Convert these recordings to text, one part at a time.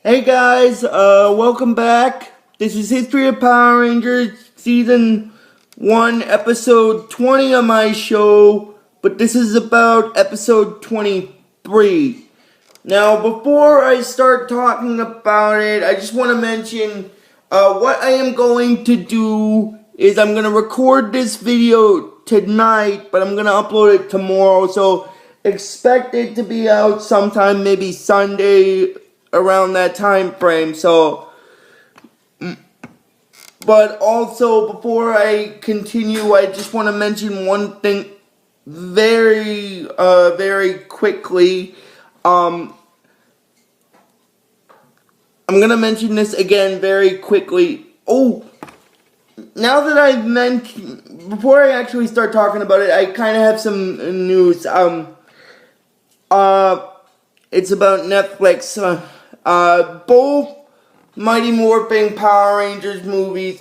Hey guys, welcome back. This is History of Power Rangers Season 1, Episode 20 of my show, but this is about Episode 23. Now, before I start talking about it, I just want to mention, what I am going to do is I'm going to record this video tonight, but I'm going to upload it tomorrow, so expect it to be out sometime, maybe Sunday, around that time frame. So, but also before I continue, I just want to mention one thing very quickly. I'm gonna mention this again very quickly. Oh, now that I've mentioned, before I actually start talking about it, I kind of have some news. It's about Netflix. Both Mighty Morphin Power Rangers movies,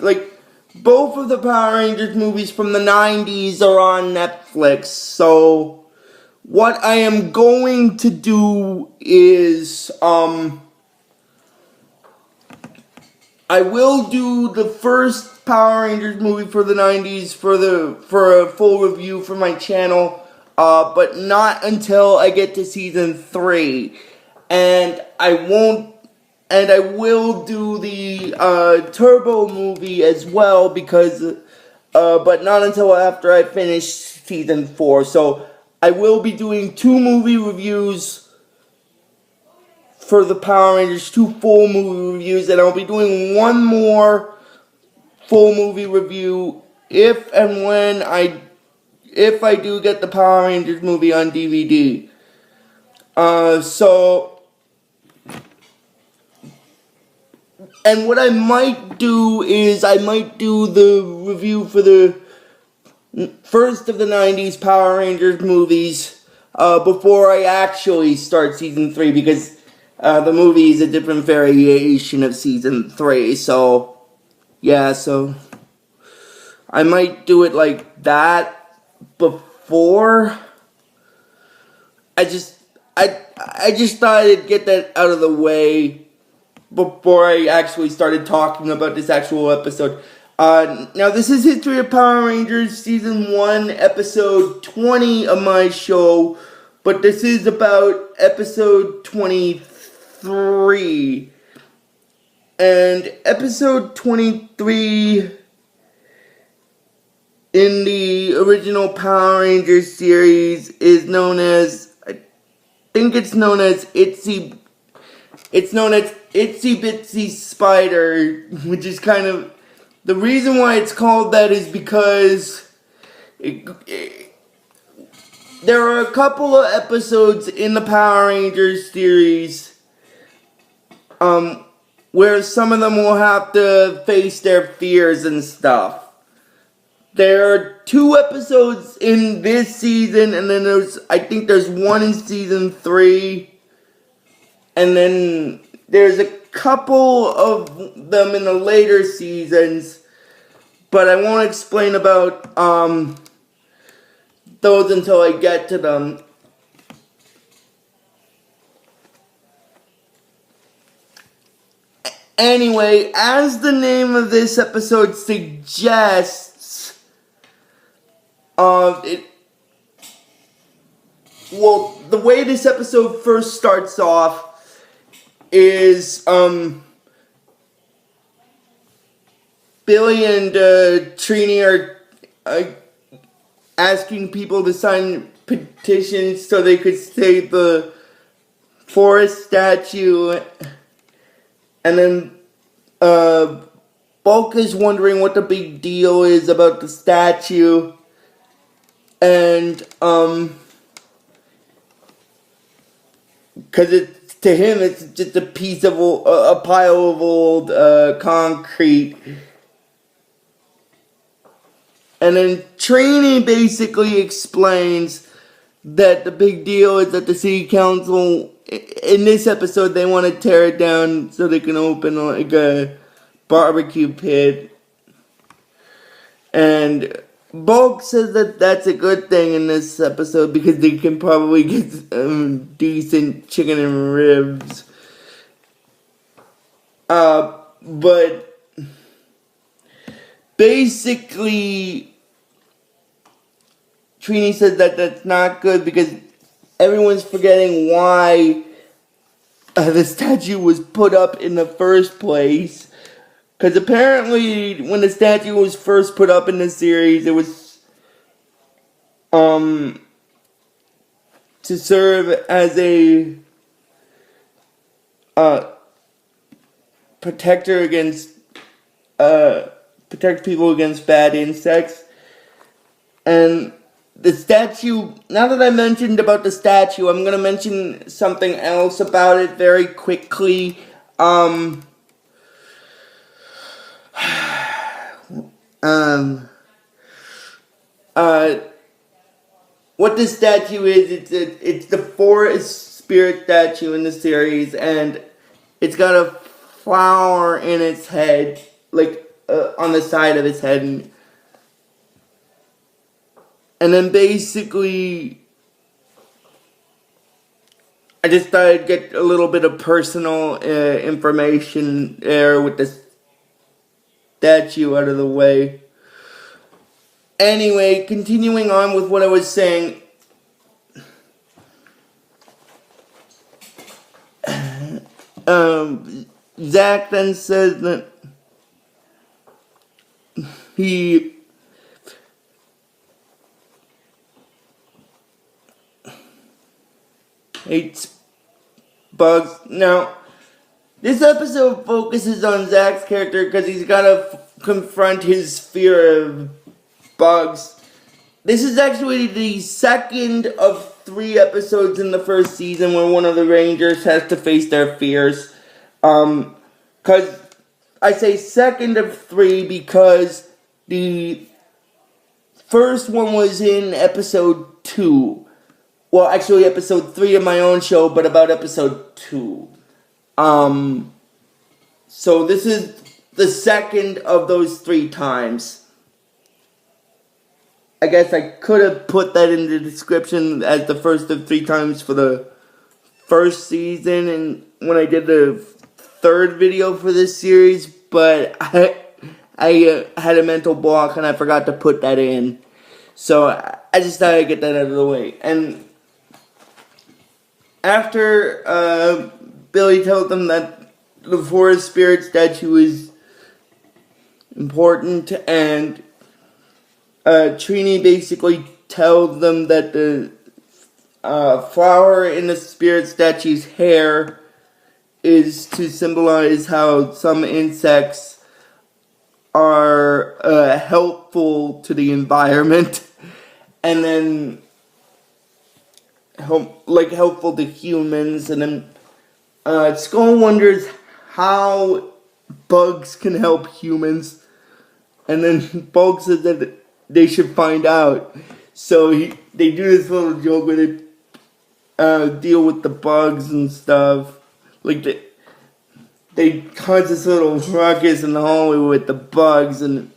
both of the Power Rangers movies from the 90s are on Netflix. So, what I am going to do is, I will do the first Power Rangers movie for the 90s for a full review for my channel, but not until I get to season 3. And I will do the Turbo movie as well because, but not until after I finish season 4. So I will be doing 2 movie reviews for the Power Rangers, 2 full movie reviews, and I'll be doing 1 more full movie review if I do get the Power Rangers movie on DVD. And what I might do is I might do the review for the first of the 90s Power Rangers movies before I actually start season 3, because the movie is a different variation of season 3. So, yeah, so I might do it like that before. I just thought I'd get that out of the way before I actually started talking about this actual episode. Now this is History of Power Rangers Season 1, Episode 20 of my show, but this is about Episode 23. And Episode 23 in the original Power Rangers series is known as, it's known as Itsy Bitsy Spider, which is kind of, the reason why it's called that is because there are a couple of episodes in the Power Rangers series where some of them will have to face their fears and stuff. There are 2 episodes in this season, and then I think there's 1 in season 3. And then there's a couple of them in the later seasons, but I won't explain about those until I get to them. Anyway, as the name of this episode suggests, the way this episode first starts off is, Billy and Trini are asking people to sign petitions so they could save the forest statue, and then Bulk is wondering what the big deal is about the statue, and because to him it's just a piece of a pile of old concrete. And then Trini basically explains that the big deal is that the city council, in this episode, they want to tear it down so they can open like a barbecue pit. And Bulk says that that's a good thing in this episode because they can probably get decent chicken and ribs. But basically, Trini said that that's not good because everyone's forgetting why the statue was put up in the first place. Because apparently, when the statue was first put up in the series, it was to serve as a protector against protect people against bad insects. And the statue, now that I mentioned about the statue, I'm going to mention something else about it very quickly. What this statue is, it's the forest spirit statue in the series, and it's got a flower in its head, like on the side of its head, and then basically, I just thought I'd get a little bit of personal information there with the statue out of the way. Anyway, continuing on with what I was saying. Zack then says that he hates bugs. Now, this episode focuses on Zack's character because he's got to confront his fear of bugs. This is actually the second of 3 episodes in the first season where one of the Rangers has to face their fears. Because I say second of 3 because the first one was in episode 2. Well, actually episode 3 of my own show, but about episode 2. So this is the second of those 3 times. I guess I could have put that in the description as the first of 3 times for the first season and when I did the 3rd video for this series, but I had a mental block and I forgot to put that in. So I just thought I'd get that out of the way. And after Billy tells them that the forest spirit statue is important, and Trini basically tells them that the flower in the spirit statue's hair is to symbolize how some insects are helpful to the environment, and then helpful to humans. And then Skull wonders how bugs can help humans, and then Bulk says that they should find out. So they do this little joke where they deal with the bugs and stuff. Like they cause this little ruckus in the hallway with the bugs, and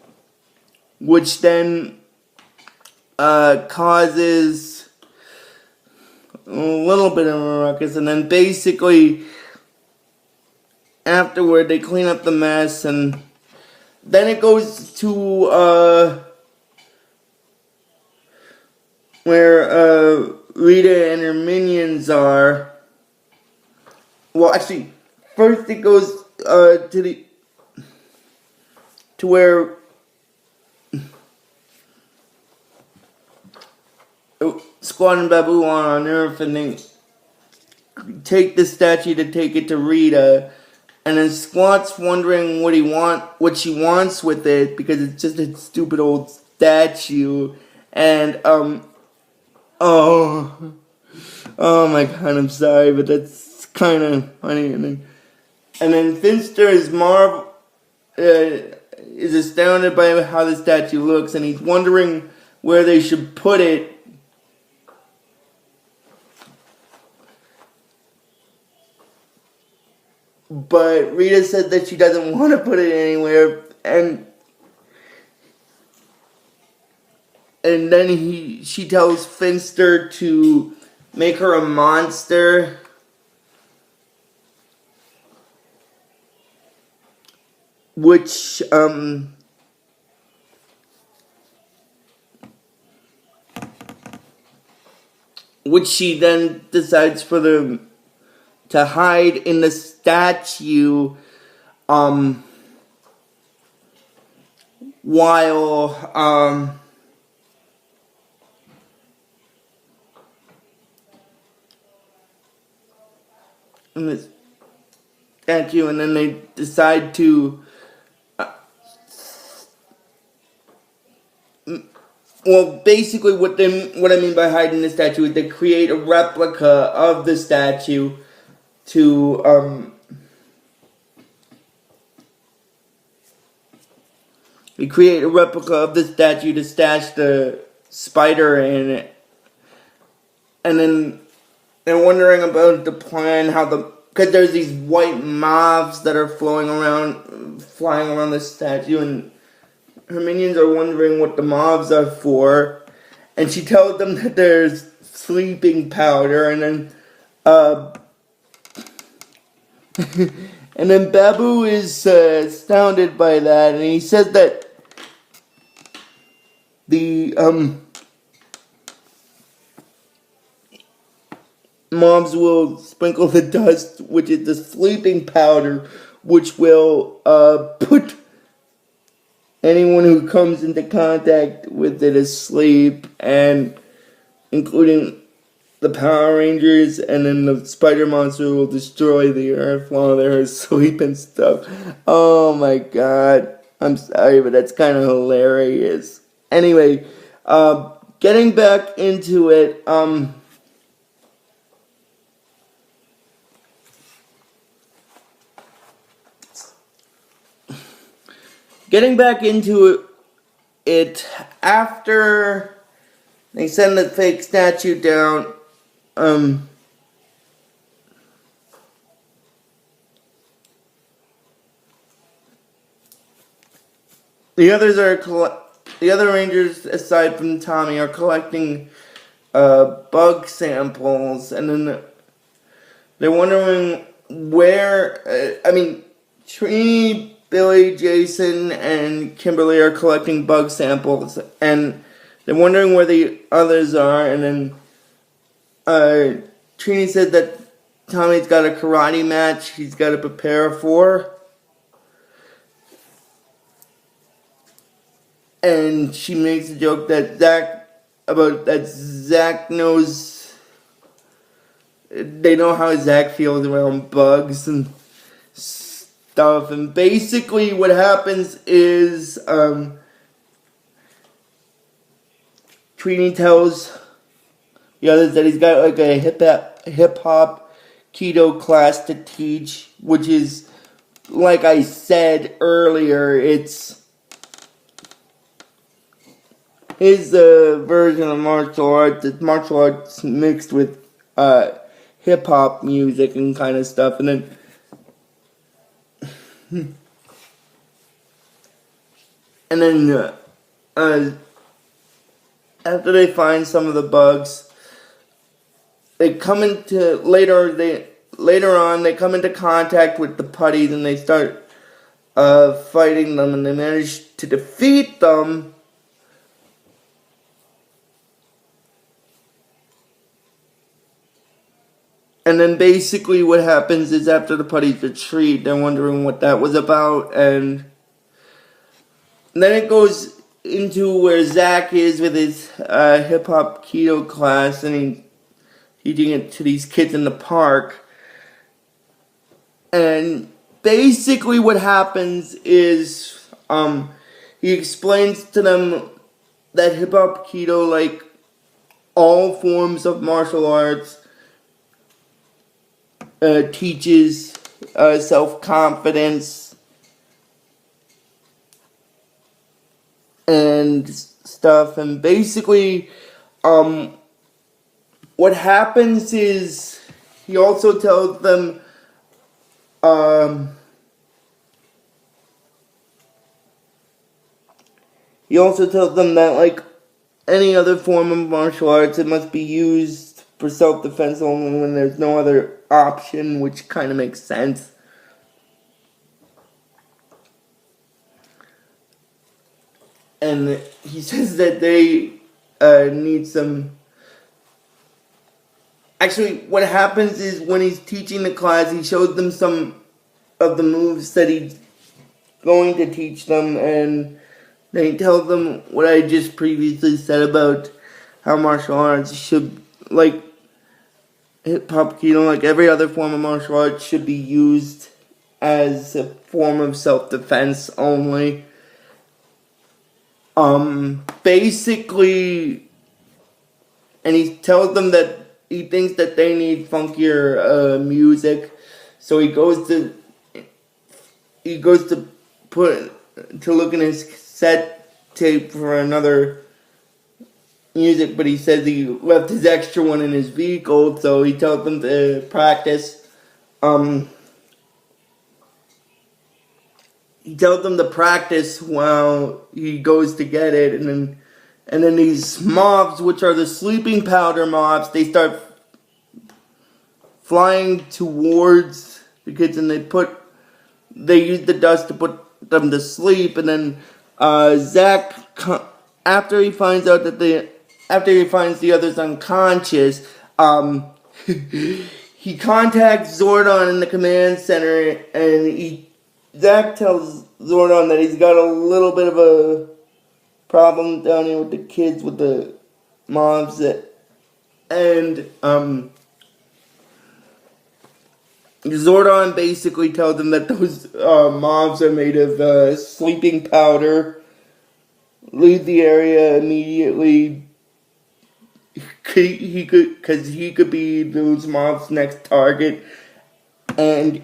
which then causes a little bit of a ruckus, and then basically afterward they clean up the mess, and then it goes to where Rita and her minions are. Well, actually, first it goes to where Squad and Babu are on Earth, and they take the statue to take it to Rita, and then Squat's wondering what she wants with it, because it's just a stupid old statue. And oh my god, I'm sorry, but that's kind of funny. And then Finster is astounded by how the statue looks, and he's wondering where they should put it. But Rita said that she doesn't want to put it anywhere, and then she tells Finster to make her a monster. which she then decides to hide in the statue while in the statue, and then they decide to well, basically what I mean by hiding the statue is they create a replica of the statue to we create a replica of the statue to stash the spider in it. And then they're wondering about the plan, because there's these white moths that are flying around the statue, and her minions are wondering what the moths are for. And she tells them that there's sleeping powder, and then and then Babu is astounded by that, and he says that the mobs will sprinkle the dust, which is the sleeping powder, which will put anyone who comes into contact with it asleep, and including the Power Rangers, and then the spider monster will destroy the earth while they're asleep and stuff. Oh my god. I'm sorry, but that's kind of hilarious. Anyway, getting back into it, after they send the fake statue down, the other Rangers, aside from Tommy, are collecting bug samples, and then they're wondering where, Trini, Billy, Jason, and Kimberly are collecting bug samples, and they're wondering where the others are, and then Trini said that Tommy's got a karate match he's got to prepare for. And she makes a joke that Zack knows, they know how Zack feels around bugs and stuff. And basically what happens is, Trini tells the others that he's got like a hip-hop keto class to teach, which is, like I said earlier, it's his version of martial arts. It's martial arts mixed with hip-hop music and kind of stuff. And then after they find some of the bugs, they come into later on they come into contact with the putties, and they start fighting them, and they manage to defeat them. And then basically what happens is, after the putties retreat, they're wondering what that was about, and then it goes into where Zack is with his hip-hop keto class, and he's teaching it to these kids in the park. And basically what happens is, he explains to them that hip-hop keto, like all forms of martial arts, teaches self-confidence and stuff. And basically what happens is, he also tells them that, like any other form of martial arts, it must be used for self-defense only when there's no other option, which kind of makes sense. and he says that they need some. Actually, what happens is when he's teaching the class, he shows them some of the moves that he's going to teach them, and then he tells them what I just previously said about how martial arts should, like hip-hop, like every other form of martial arts, should be used as a form of self-defense only. Basically, and he tells them that he thinks that they need funkier music, so he goes to look in his cassette tape for another music, but he says he left his extra one in his vehicle, so he tells them to practice. He tells them to practice while he goes to get it, and then these mobs, which are the sleeping powder mobs, they start flying towards the kids, and they use the dust to put them to sleep. And then Zack, after he finds the others unconscious, he contacts Zordon in the command center, and Zack tells Zordon that he's got a little bit of a problem down here with the kids, with the mobs, and Zordon basically tells them that those mobs are made of sleeping powder. Leave the area immediately. He could be those mobs' next target, and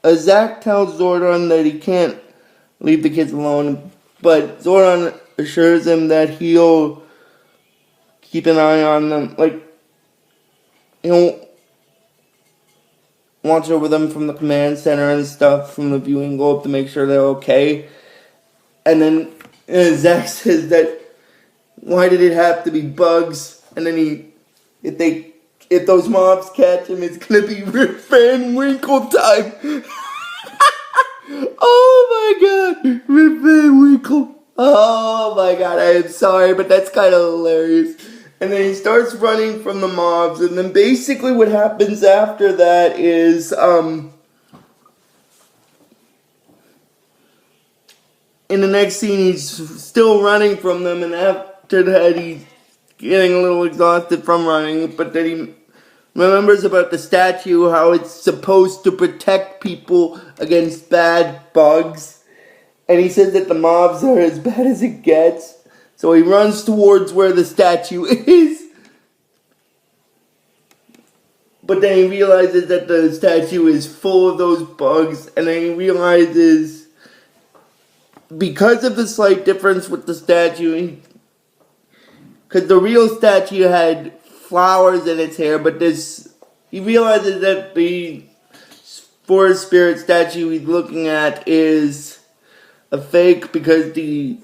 Zack tells Zordon that he can't leave the kids alone, but Zordon assures him that he'll keep an eye on them, like he'll watch over them from the command center and stuff, from the viewing globe, to make sure they're okay. And then Zack says that, why did it have to be bugs? And then if those mobs catch him, it's gonna be Rip Van Winkle time. Oh my god, Rip Van Winkle. Oh my god, I am sorry, but that's kind of hilarious. And then he starts running from the mobs, and then basically what happens after that is, in the next scene, he's still running from them, and after that, he's getting a little exhausted from running, but then he remembers about the statue, how it's supposed to protect people against bad bugs, and he says that the mobs are as bad as it gets, so he runs towards where the statue is, but then he realizes that the statue is full of those bugs, and then he realizes, because of the slight difference with the statue, because the real statue had flowers in its hair, but he realizes that the forest spirit statue he's looking at is a fake, because the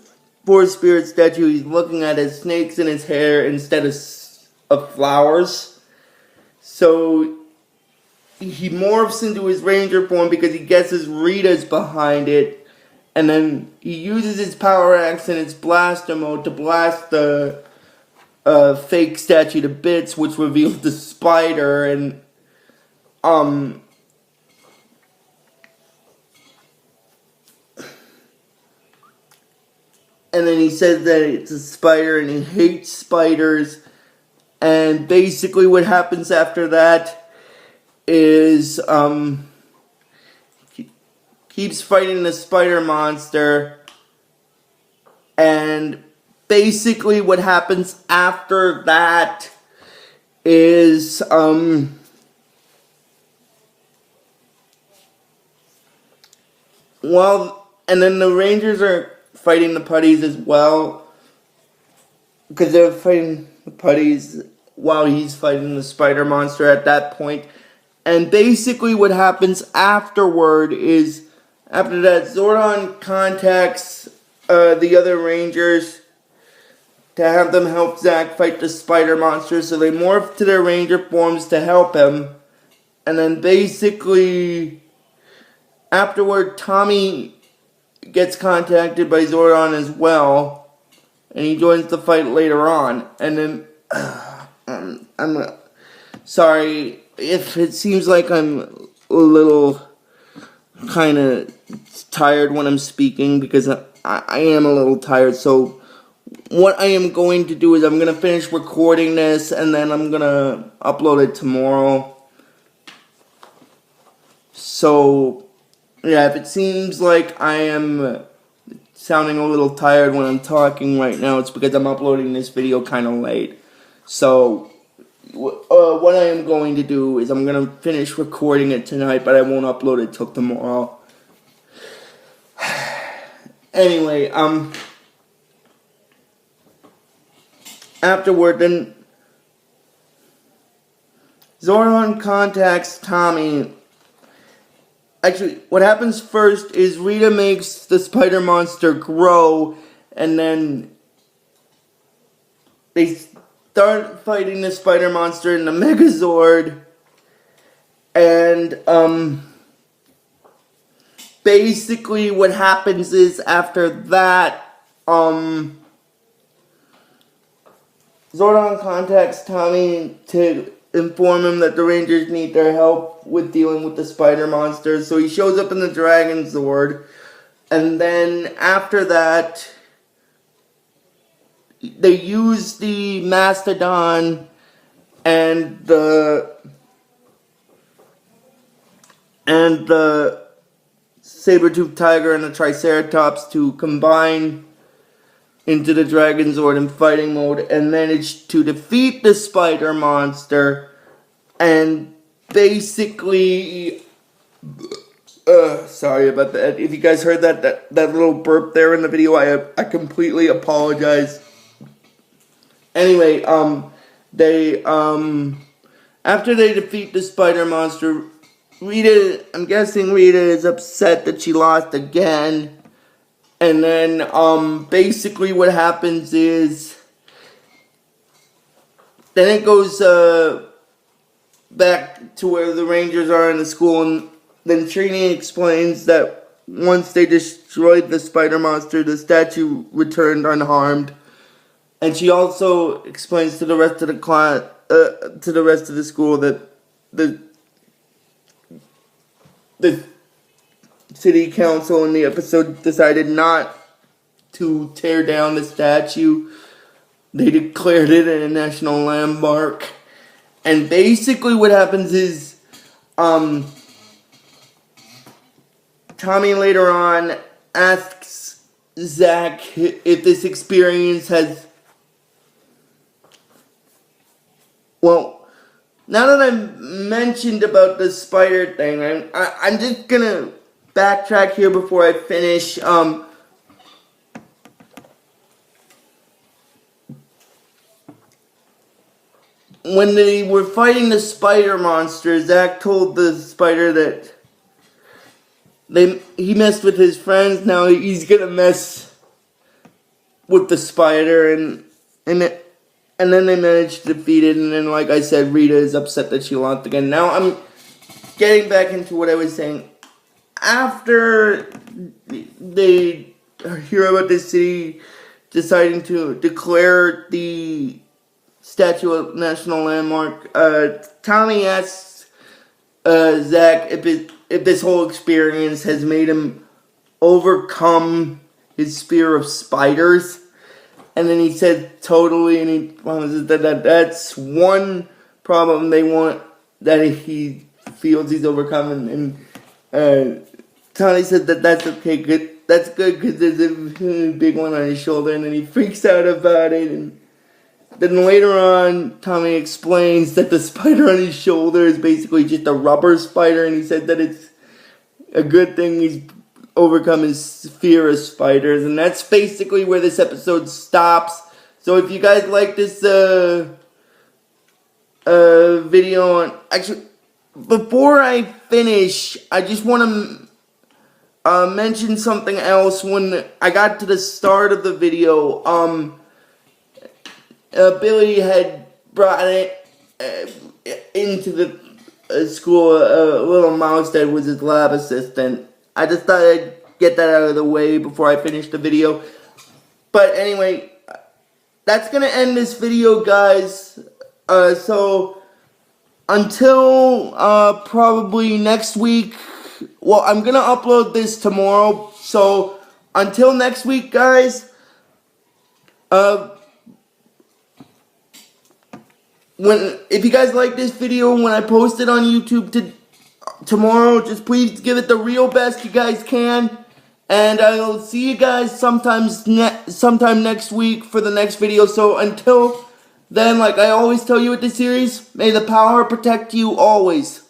forest spirit statue he's looking at has snakes in its hair instead of flowers. So he morphs into his ranger form because he guesses Rita's behind it, and then he uses his power axe in its blaster mode to blast the fake statue to bits, which reveals the spider, and then he says that it's a spider and he hates spiders, and basically what happens after that is keeps fighting the spider monster, and basically what happens after that is and then the Rangers are fighting the putties as well, because they're fighting the putties while he's fighting the spider monster at that point. And basically what happens afterward is, after that, Zordon contacts the other Rangers to have them help Zack fight the spider monster, so they morph to their ranger forms to help him. And then basically afterward, Tommy gets contacted by Zordon as well, and he joins the fight later on. And then I'm sorry if it seems like I'm a little kind of tired when I'm speaking, because I am a little tired. So what I am going to do is I'm going to finish recording this, and then I'm going to upload it tomorrow. So yeah, if it seems like I am sounding a little tired when I'm talking right now, it's because I'm uploading this video kind of late. So what I am going to do is I'm going to finish recording it tonight, but I won't upload it till tomorrow. Anyway, afterward, then Zordon contacts Tommy. Actually, what happens first is Rita makes the spider monster grow, and then they start fighting the spider monster in the Megazord, and basically what happens is after that, Zordon contacts Tommy to inform him that the Rangers need their help with dealing with the spider monsters. So he shows up in the Dragon Zord, and then after that, they use the Mastodon and the saber-toothed tiger and the Triceratops to combine into the Dragon Zord in fighting mode and manage to defeat the spider monster. And basically, sorry about that. If you guys heard that little burp there in the video, I completely apologize. Anyway, they after they defeat the spider monster, I'm guessing Rita is upset that she lost again. And then, basically what happens is, then it goes, back to where the Rangers are in the school, and then Trini explains that once they destroyed the spider monster, the statue returned unharmed. And she also explains to the rest of the class, to the rest of the school that the city council in the episode decided not to tear down the statue. They declared it a national landmark. And basically what happens is, Tommy later on asks Zack if this experience has... Well, now that I've mentioned about the spider thing, I'm just gonna backtrack here before I finish. When they were fighting the spider monster, Zack told the spider that he messed with his friends. Now he's gonna mess with the spider, and then they managed to defeat it. And then, like I said, Rita is upset that she lost again. Now I'm getting back into what I was saying. After they hear about the city deciding to declare the statue a national landmark, Tommy asks Zack if this whole experience has made him overcome his fear of spiders. And then he said totally, and he promises that that's one problem that he feels he's overcome. And Tommy said that's okay, good. That's good, because there's a really big one on his shoulder, and then he freaks out about it. And then later on, Tommy explains that the spider on his shoulder is basically just a rubber spider, and he said that it's a good thing he's overcome his fear of spiders. And that's basically where this episode stops. So if you guys like this video, actually, before I finish, I just want to mention something else. When I got to the start of the video, Billy had brought it into the school, a little mouse that was his lab assistant. I just thought I'd get that out of the way before I finish the video. But anyway, that's gonna end this video, guys. So until probably next week. Well, I'm gonna upload this tomorrow. So until next week, guys. If you guys like this video when I post it on YouTube tomorrow, just please give it the real best you guys can. And I'll see you guys sometime next week for the next video. So until then, like I always tell you with this series, may the power protect you always.